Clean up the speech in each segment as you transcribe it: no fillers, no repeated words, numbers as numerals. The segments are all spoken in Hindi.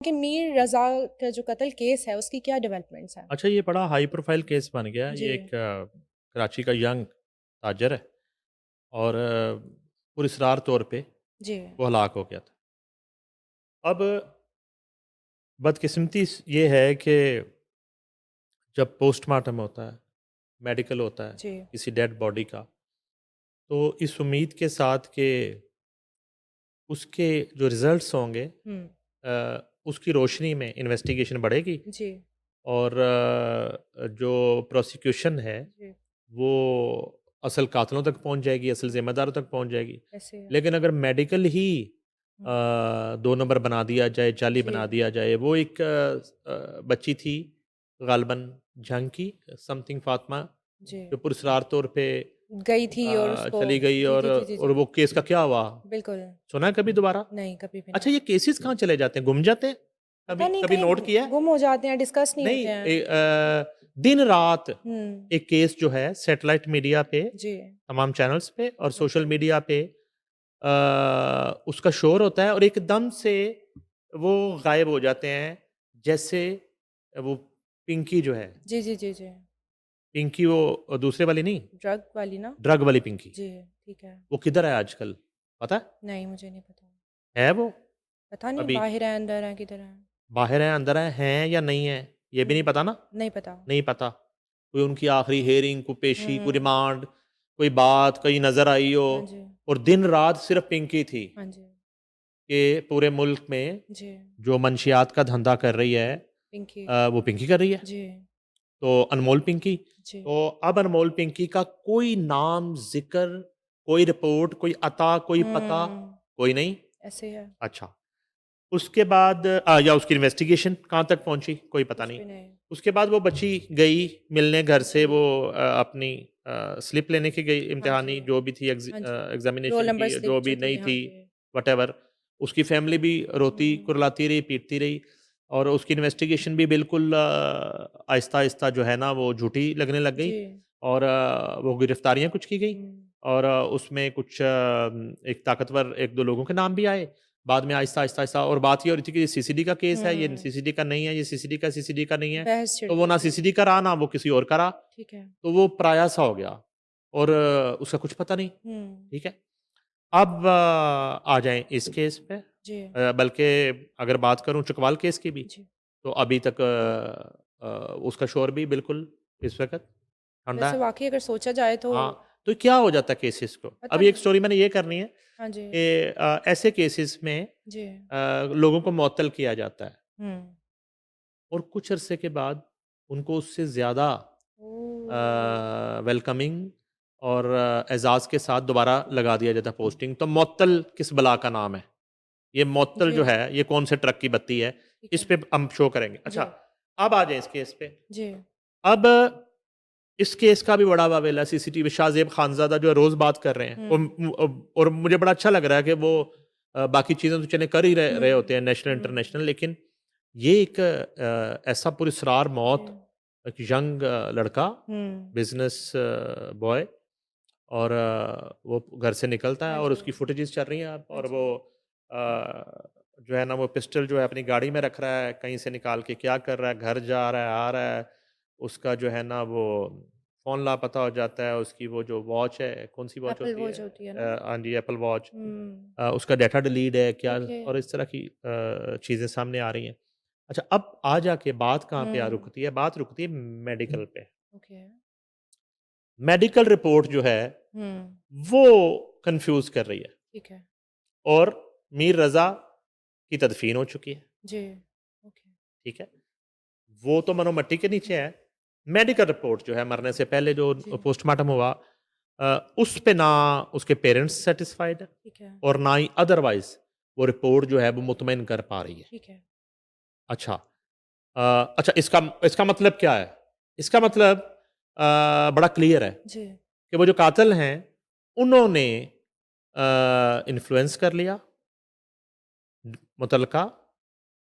कि मीर रज़ा का जो कत्ल केस है उसकी क्या डेवलपमेंट्स हैं? अच्छा, ये बड़ा हाई प्रोफाइल केस बन गया। जी, ये एक कराची का यंग ताजर है और पुरस्रार तौर पे जी, वो हलाक हो गया था। अब बदकिस्मती ये है कि जब पोस्टमार्टम होता है, मेडिकल होता है जी। किसी डेड बॉडी का, तो इस उम्मीद के साथ कि उसके जो रिज़ल्ट्स होंगे हुँ, उसकी रोशनी में इन्वेस्टिगेशन बढ़ेगी जी, और जो प्रोसिक्यूशन है जी, वो असल कातलों तक पहुंच जाएगी, असल ज़िम्मेदारों तक पहुंच जाएगी। ऐसे है। लेकिन अगर मेडिकल ही हुँ, 2 नंबर बना दिया जाए, जाली जी, बना दिया जाए, वो एक बच्ची थी गालिबन जंग की समथिंग फ़ातिमा, जी। जो पुरस्रार तौर पे गई थी और उसको चली गई जी, और जी, जी, जी, जी। वो केस का क्या हुआ? बिल्कुल, सुना है कभी दोबारा? नहीं कभी भी नहीं। अच्छा, ये केसेस कहाँ चले जाते हैं? गुम जाते हैं? पता कभी नहीं कभी कहीं नोट किया है? गुम हो जाते हैं, डिस्कस नहीं नहीं, होते हैं। दिन-रात हुँ, एक केस जो है सैटेलाइट मीडिया पे, जी, तमाम चैनल्स पे और सोशल बिल्कुल। मीडिया पे उसका शोर होता है और एकदम से वो गायब हो जाते हैं। जैसे वो पिंकी जो है, जी, जी, जी, जी। पिंकी वो दूसरे वाली नहीं, ड्रग वाली ना? ड्रग वाली पिंकी। जी, ठीक है। वो किधर है आजकल? पता है? नहीं, मुझे नहीं पता। है वो? पता नहीं अभी बाहिर है, अंदर है, किधर है? बाहर है, अंदर हैं या नहीं है? ये भी नहीं हुँ, पता ना? नहीं पता। नहीं पता। कोई उनकी आखिरी हियरिंग, कोई पेशी, कोई हुँ, रिमांड, कोई बात कहीं नज़र आई हो हाँ जी, और दिन-रात सिर्फ़ पिंकी थी हाँ जी, कि पूरे मुल्क में जी, जो मंशियात का धंधा कर रही है पिंकी। वो पिंकी कर रही है। जी, तो अनमोल पिंकी। जी। तो अब अनमोल पिंकी का कोई नाम, ज़िक्र, कोई रिपोर्ट, कोई अता, कोई पता, हुँ, कोई नहीं। ऐसे है, अच्छा। उसके बाद या उसकी इन्वेस्टिगेशन कहाँ तक पहुँची, कोई पता कुछ नहीं। भी नहीं। उसके बाद वो बच्ची गई मिलने घर से, जी, वो अपनी स्लिप लेने की गई, हाँ जी, इम्तिहानी जो भी थी हाँ जी। रोल एग्ज़ामिनेशन नंबर की, स्लिप जो भी जो थी, नहीं हाँ थी, जी। व्हाटएवर। उसकी फैमिली भी रोती, हुँ, कुरलाती रही, पीटती रही और उसकी इन्वेस्टिगेशन भी बिल्कुल आहिस्ता-आहिस्ता जो है ना वो झूठी लगने लग गई जी, और वो गिरफ्तारियाँ कुछ की गई हुँ, और उसमें कुछ एक ताकतवर 1-2 लोगों के नाम भी आए। बाद में आहिस्ता-आहिस्ता और बात ये हो रही थी कि ये सीसीडी का केस है, ये हुँ, सीसीडी का नहीं है, ये सीसीडी का नहीं है। बहस छिड़ तो वो गई ना थी। सीसीडी का रहा, ना वो किसी और का रहा। ठीक है। तो वो पराया सा हो गया और उसका कुछ पता नहीं, हुँ, ठीक है? अब आ जाएँ इस केस पे, जी, बल्कि अगर बात करूँ चकवाल केस की भी, जी। तो अभी तक उसका शोर भी बिल्कुल इस वक़्त ठंडा वैसे है। वाक़ई अगर सोचा जाए तो हाँ, तो क्या हो जाता है केसेस को? पता अभी एक नहीं। स्टोरी मैंने ये करनी है हाँ जी, कि ऐसे केसेस में जी। लोगों को मुअत्तल किया जाता है हुँ। और कुछ अरसे के बाद उनको उससे ज़्यादा ओह! वेलकमिंग और एज़ाज़ के साथ दोबारा लगा दिया जाता है पोस्टिंग। तो मुअत्तल किस बला का नाम है? ये मुअत्तल जो जी, है, ये कौन से ट्रक की बत्ती है? ठीक इस है। पे हम शो करेंगे। अच्छा, जी, अब आ जाएँ इस केस पे। जी। अब इस केस का भी बड़ा वावेला सीसीटीवी, शाहज़ेब खानज़ादा जो है रोज़ बात कर रहे हैं हुँ, और मुझे बड़ा अच्छा लग रहा है कि वो बाकी चीज़ें तो चलें कर ही रहे हुँ, रहे होते हैं नेशनल, हुँ। इंटरनेशनल, लेकिन ये एक ऐसा पुरस्रार जी। मौत, एक यंग लड़का, हुँ। बिज़नेस बॉय और वो घर से निकलता है हाँ और जी, उसकी फुटेजेस चल रही हैं अब हाँ और जी। वो जो है ना वो पिस्टल जो है अपनी गाड़ी में रख रहा है, कहीं से निकाल के क्या कर रहा है, घर जा रहा है, आ रहा है। उसका जो है ना वो फ़ोन लापता हो जाता है, उसकी वो जो वॉच है, कौन-सी वॉच एप्पल होती है? वॉच होती है ना? हाँ जी, एप्पल वॉच। हुँ। उसका डाटा डिलीट है क्या ओके। और इस तरह की चीज़ें सामने आ रही हैं। अच्छा, अब आ जाके बात कहाँ पे आ हुँ, रुकती है? बात रुकती है मेडिकल पे। ओके। मेडिकल रिपोर्ट जो है, हुँ, वो कन्फ्यूज़ कर रही है ठीक है। और मीर रज़ा की तदफ़ीन हो चुकी है, जी, ओके। ठीक है? वो तो मनो मिट्टी के नीचे है। मेडिकल रिपोर्ट जो है मरने से पहले जो जी, पोस्टमार्टम हुआ, उस पे ना उसके पेरेंट्स सैटिस्फाइड है ठीक है, और ना ही अदरवाइज़ वो रिपोर्ट जो है वो मुतमईन कर पा रही है। ठीक है। अच्छा, अच्छा, इसका इसका मतलब क्या है? इसका मतलब बड़ा क्लियर है जी, कि वो जो कातिल हैं, उन्होंने इन्फ्लुएंस कर लिया मुतल्लका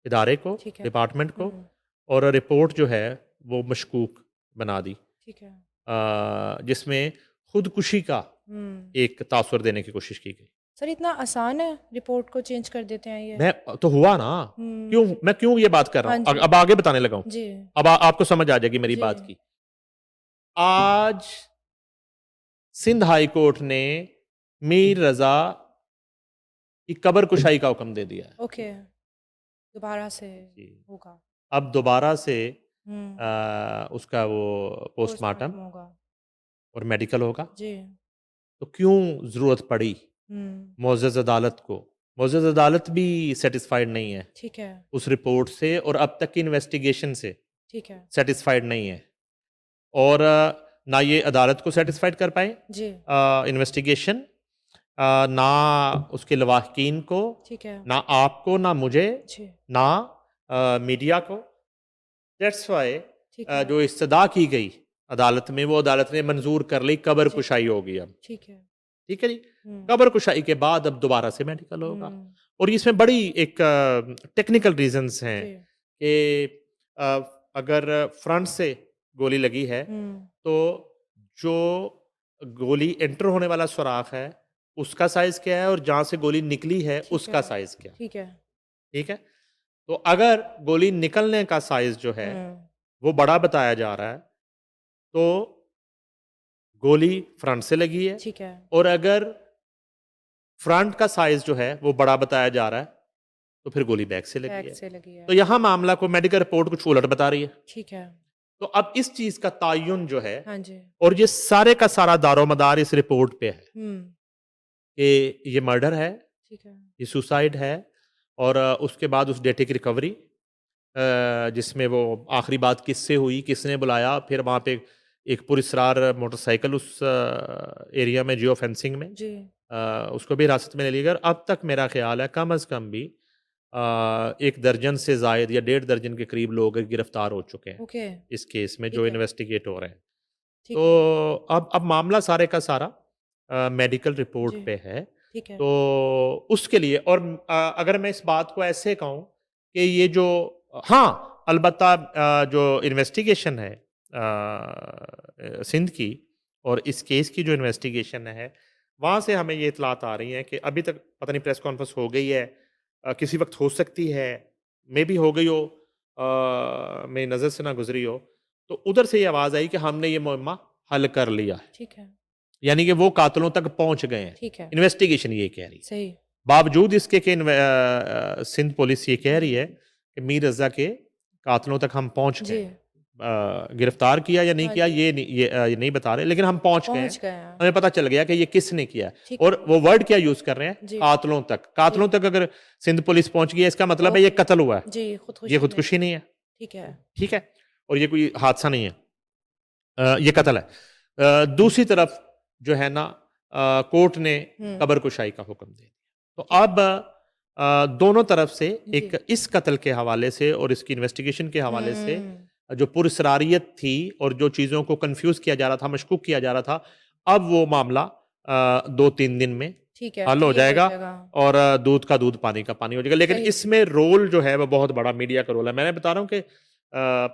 इदारे को, ठीक है। डिपार्टमेंट को हुँ, और रिपोर्ट जो है वो मशकूक बना दी, ठीक है। जिसमें खुदकुशी का हुँ। एक तासुर देने की कोशिश की गई। सर इतना आसान है, रिपोर्ट को चेंज कर देते हैं ये? मैं तो हुआ ना, क्यों हम्म। मैं क्यों ये बात कर रहा हाँ हूँ, जी। अब आगे बताने लगा हूँ। जी। अब आपको समझ आ जाएगी मेरी जी। बात की। आज सिंध हाई कोर्ट ने मीर रजा की कब्र कुशाई का हुक्म दे दिया है। ओके, दोबारा से जी। होगा। अब दोबारा से हम्म। उसका वो पोस्टमार्टम पोस्टमार्टम होगा। और मेडिकल होगा। जी। तो क्यों ज़रूरत पड़ी हम्म। मोअज़्ज़ज़ अदालत को? मोअज़्ज़ज़ अदालत भी सैटिस्फाइड नहीं है ठीक है। उस रिपोर्ट से और अब तक की इन्वेस्टिगेशन से ठीक है। सैटिस्फाइड नहीं है। और ना ये अदालत को सैटिस्फाइड कर पाए जी। इन्वेस्टिगेशन, ना उसके लवाहकीन को, ठीक है। ना आपको, ना मुझे, जी। ना मीडिया को। दैट्स वाई ठीक है। जो इस्तदा की गई अदालत में, वो अदालत ने मंजूर कर ली, कब्र जी। कुशाई होगी अब। ठीक है। ठीक है जी। हम्म। कब्र कुशाई के बाद अब दोबारा से मेडिकल होगा। हम्म। और इसमें बड़ी एक टेक्निकल रीजंस हैं जी। कि अगर फ्रंट से गोली लगी है हम्म। तो जो गोली एंटर होने वाला सुराख है उसका साइज क्या है और जहां से गोली निकली है ठीक उसका है। साइज क्या है। ठीक है। ठीक है। तो अगर गोली निकलने का साइज जो है हम्म। वो बड़ा बताया जा रहा है तो गोली फ्रंट से लगी है, ठीक है। और अगर फ्रंट का साइज जो है वो बड़ा बताया जा रहा है तो फिर गोली बैक से लगी बैक है। से लगी है। तो यहां मामला को मेडिकल रिपोर्ट कुछ उलट बता रही है। ठीक है। तो अब इस चीज का तायुन जो है, हाँ जी। और ये सारे का सारा दारोमदार इस रिपोर्ट पे है हम्म। कि ये मर्डर है, ठीक है। ये सुसाइड है, और उसके बाद उस डेटे की रिकवरी, जिसमें वो आखिरी बात किससे हुई, किसने बुलाया, फिर वहाँ पे एक पुरस्रार मोटरसाइकिल उस एरिया में जियो फेंसिंग में, जी। उसको भी हिरासत में ले लिया गया। अब तक मेरा ख्याल है कम अज़ कम भी 1 दर्जन से ज़ायद या 1.5 दर्जन के करीब लोग गिरफ्तार हो चुके हैं ओके। इस केस में, ठीक जो है। इन्वेस्टिगेट हो रहे हैं। ठीक है। तो अब मामला सारे का सारा मेडिकल रिपोर्ट जी। पे है। ठीक है। तो उसके लिए, और अगर मैं इस बात को ऐसे कहूँ कि ये जो, हाँ, अलबत्ता जो इन्वेस्टिगेशन है सिंध की, और इस केस की जो इन्वेस्टिगेशन है, वहाँ से हमें ये इतलात आ रही हैं कि अभी तक पता नहीं प्रेस कॉन्फ्रेंस हो गई है, किसी वक्त हो सकती है, मे बी हो गई हो, मेरी नज़र से ना गुजरी हो। तो उधर से ये आवाज़ आई कि हमने ये मुहम्मा हल कर लिया है, ठीक है। यानी कि वो कातिलों तक पहुंच गए हैं। ठीक है। इन्वेस्टिगेशन ये कह रही है। सही। बावजूद इसके कि सिंध पुलिस ये कह रही है हम्म। कि मीर रजा के कातिलों तक हम पहुंच गए जी। हैं। गिरफ्तार किया या नहीं हाँ किया जी। ये नहीं बता रहे, लेकिन हम पहुंच गए हैं। पहुंच गए हैं। हमें पता चल गया कि ये किसने किया है। ठीक और है। वो वर्ड क्या यूज कर रहे हैं, जी। कातिलों तक। जी। कातिलों तक अगर सिंध पुलिस पहुंच गई है, इसका मतलब है ये ओके। कत्ल हुआ है, जी, ये खुदकुशी नहीं। खुदकुशी नहीं है। ठीक है। ठीक है। और ये कोई हादसा नहीं है, ये कत्ल है। दूसरी तरफ जो है ना, कोर्ट ने हम्म। कब्र कुशाई का हुक्म दे दिया। तो ठीक है। अब दोनों तरफ से, जी। एक इस कत्ल के हवाले से और इसकी इन्वेस्टिगेशन के हवाले से, हम्म। जो पुरस्रारियत थी और जो चीज़ों को कंफ्यूज किया जा रहा था, मशकूक किया जा रहा था, अब वो मामला 2-3 दिन में ठीक है, हल हो क्लियर हो जाएगा, जाएगा। और दूध का दूध पानी का पानी हो जाएगा। लेकिन सही। इसमें रोल जो है वो बहुत बड़ा मीडिया का रोल है। मैंने बता रहा हूँ कि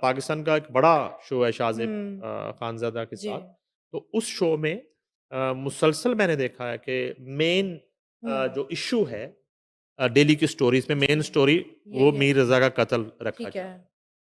पाकिस्तान का एक बड़ा शो है शाज़िब हम्म। खानज़ादा के जी। साथ। तो उस शो में मुसलसल मैंने देखा है कि मेन हम्म। जो इशू है डेली की स्टोरीज में, मेन जी। स्टोरी वो यही है। मीर रजा का कत्ल रखा ठीक गया है। है।